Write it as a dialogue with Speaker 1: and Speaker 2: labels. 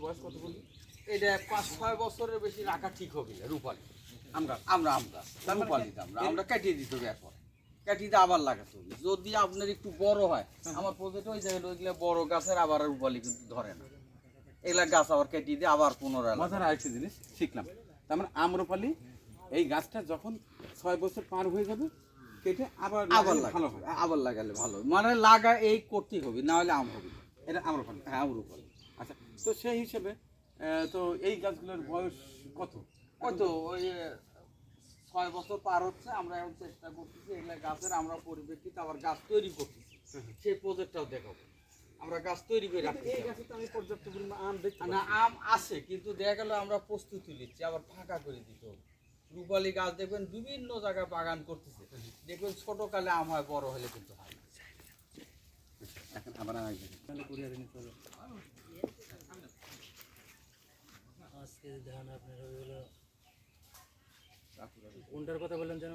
Speaker 1: বয়স কত বলি?
Speaker 2: এটা 5-6 বছরের বেশি রাখা ঠিক হবে না রূপালী।
Speaker 1: আমরা
Speaker 2: আম গাছ রূপালীতে আমরা কেটে দিতে হবে, এখন কেটে দিয়ে আবার লাগাতে হবে। যদি আপনার একটু বড় হয়, আমার প্রজেক্ট ওই জায়গায় ওইগুলো বড় গাছের আবার রূপালী কিন্তু ধরে না, এগুলা গাছ আবার কেটে দিয়ে আবার পুনরায়
Speaker 1: মজার আরেকটা জিনিস শিখলাম। তার মানে আম্রপালি এই গাছটা যখন 6 বছর পার হয়ে যাবে কেটে আবার ভালো হয়।
Speaker 2: আবার লাগালে ভালো, মানে লাগা এই করতেই হবে, না হলে আম হবে না।
Speaker 1: এটা আম্রপালি।
Speaker 2: হ্যাঁ রূপালী।
Speaker 1: আচ্ছা, তো সেই হিসেবে তো এই গাছগুলোর বয়স কত?
Speaker 2: ওই তো ওই 6 বছর পার হচ্ছে, আমরা এখন চেষ্টা করতেছি এগুলা গাছের আমরা পরিপ্রেক্ষিতে আবার গাছ তৈরি করতেছি, সেই প্রজেক্টটাও দেখাবো। আমরা গাছ তৈরি করে রাখছি।
Speaker 1: এই গাছে তো আমি পর্যাপ্ত পরিমাণ আম দেখতে
Speaker 2: না, আম আছে কিন্তু দেখা গেল আমরা প্রস্তুতি নিচ্ছি, আবার ফাঁকা করে দিতে হবে। রূপালী গাছ দেখবেন বিভিন্ন জায়গায় বাগান করতেছে, দেখবেন ছোট কালে আম হয়, বড় হলে কিন্তু হয় না।
Speaker 1: এখন আবার তাহলে কুরিয়ারে নিতে হবে।
Speaker 3: আজকে ধান আপনার হয়ে গেল কোনটার কথা বললেন যেন?